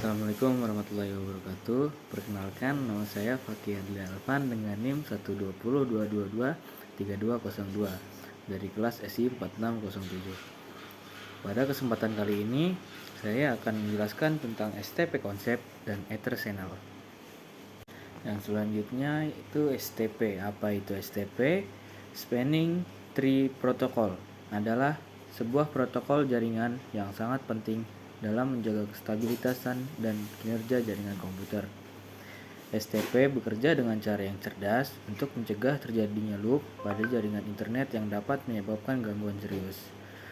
Assalamualaikum warahmatullahi wabarakatuh. Perkenalkan, nama saya Fakih Adlian Alvan dengan NIM 12022223202 dari kelas SI 4607. Pada kesempatan kali ini, saya akan menjelaskan tentang STP konsep dan Ether channel. Yang selanjutnya itu STP. Apa itu STP? Spanning Tree Protocol adalah sebuah protokol jaringan yang sangat penting dalam menjaga kestabilitasan dan kinerja jaringan komputer. STP bekerja dengan cara yang cerdas untuk mencegah terjadinya loop pada jaringan internet yang dapat menyebabkan gangguan serius,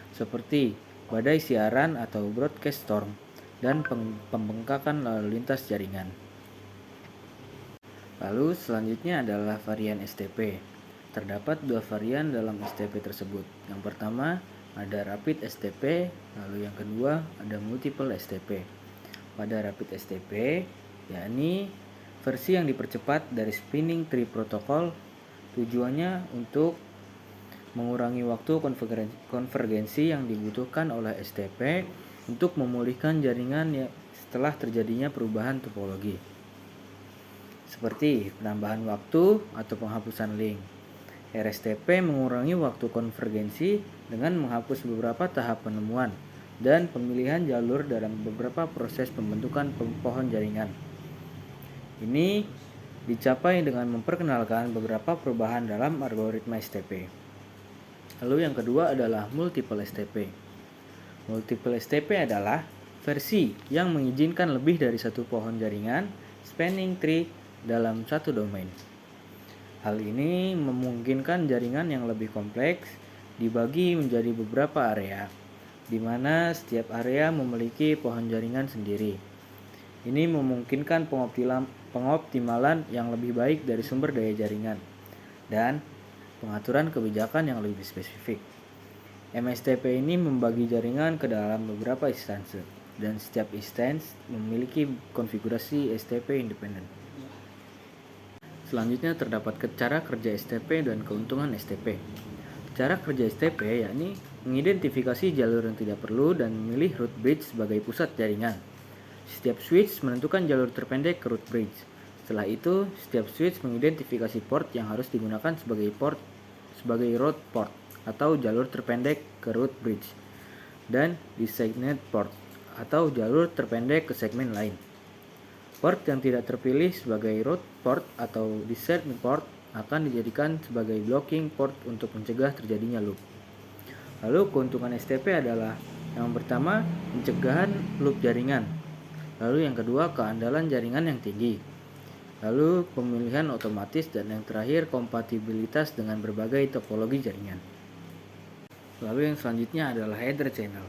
seperti badai siaran atau broadcast storm dan pembengkakan lalu lintas jaringan. Lalu selanjutnya adalah varian STP. Terdapat dua varian dalam STP tersebut. Yang pertama ada Rapid STP, lalu yang kedua ada Multiple STP. Pada Rapid STP, yakni versi yang dipercepat dari Spanning Tree Protocol, tujuannya untuk mengurangi waktu konvergensi yang dibutuhkan oleh STP untuk memulihkan jaringan setelah terjadinya perubahan topologi, seperti penambahan waktu atau penghapusan link. RSTP mengurangi waktu konvergensi dengan menghapus beberapa tahap penemuan dan pemilihan jalur dalam beberapa proses pembentukan pohon jaringan. Ini dicapai dengan memperkenalkan beberapa perubahan dalam algoritma STP. Lalu yang kedua adalah Multiple STP. Multiple STP adalah versi yang mengizinkan lebih dari satu pohon jaringan spanning tree dalam satu domain. Hal ini memungkinkan jaringan yang lebih kompleks dibagi menjadi beberapa area, di mana setiap area memiliki pohon jaringan sendiri. Ini memungkinkan pengoptimalan yang lebih baik dari sumber daya jaringan dan pengaturan kebijakan yang lebih spesifik. MSTP ini membagi jaringan ke dalam beberapa instansi, dan setiap instansi memiliki konfigurasi STP independen. Selanjutnya terdapat cara kerja STP dan keuntungan STP. Cara kerja STP yakni mengidentifikasi jalur yang tidak perlu dan memilih root bridge sebagai pusat jaringan. Setiap switch menentukan jalur terpendek ke root bridge. Setelah itu, setiap switch mengidentifikasi port yang harus digunakan sebagai root port atau jalur terpendek ke root bridge, dan designated port atau jalur terpendek ke segmen lain. Port yang tidak terpilih sebagai root port atau designated port akan dijadikan sebagai blocking port untuk mencegah terjadinya loop. Lalu keuntungan STP adalah yang pertama, pencegahan loop jaringan. Lalu yang kedua, keandalan jaringan yang tinggi. Lalu pemilihan otomatis, dan yang terakhir, kompatibilitas dengan berbagai topologi jaringan. Lalu yang selanjutnya adalah header channel.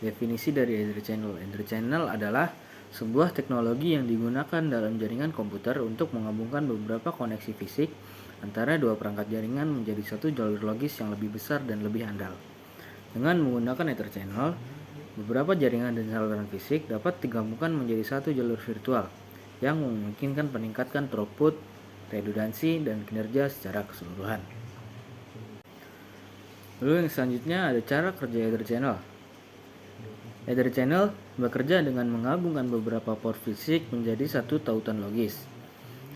Definisi dari header channel. Header channel adalah sebuah teknologi yang digunakan dalam jaringan komputer untuk menggabungkan beberapa koneksi fisik antara dua perangkat jaringan menjadi satu jalur logis yang lebih besar dan lebih handal. Dengan menggunakan header channel, beberapa jaringan dan saluran fisik dapat digabungkan menjadi satu jalur virtual yang memungkinkan meningkatkan throughput, redundansi, dan kinerja secara keseluruhan. Lalu yang selanjutnya ada cara kerja header channel. Header channel bekerja dengan menggabungkan beberapa port fisik menjadi satu tautan logis.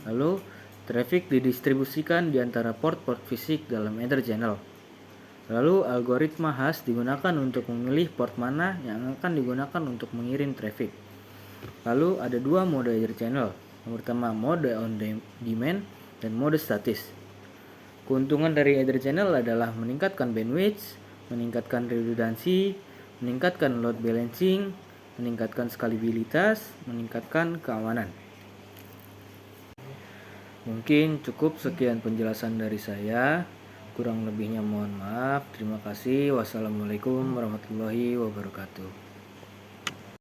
Lalu, traffic didistribusikan di antara port-port fisik dalam header channel. Lalu, algoritma khas digunakan untuk memilih port mana yang akan digunakan untuk mengirim traffic. Lalu, ada dua mode header channel. Yang pertama, mode on demand dan mode statis. Keuntungan dari header channel adalah meningkatkan bandwidth, meningkatkan redundansi, meningkatkan load balancing, meningkatkan skalabilitas, meningkatkan keamanan. Mungkin cukup sekian penjelasan dari saya. Kurang lebihnya mohon maaf. Terima kasih. Wassalamualaikum warahmatullahi wabarakatuh.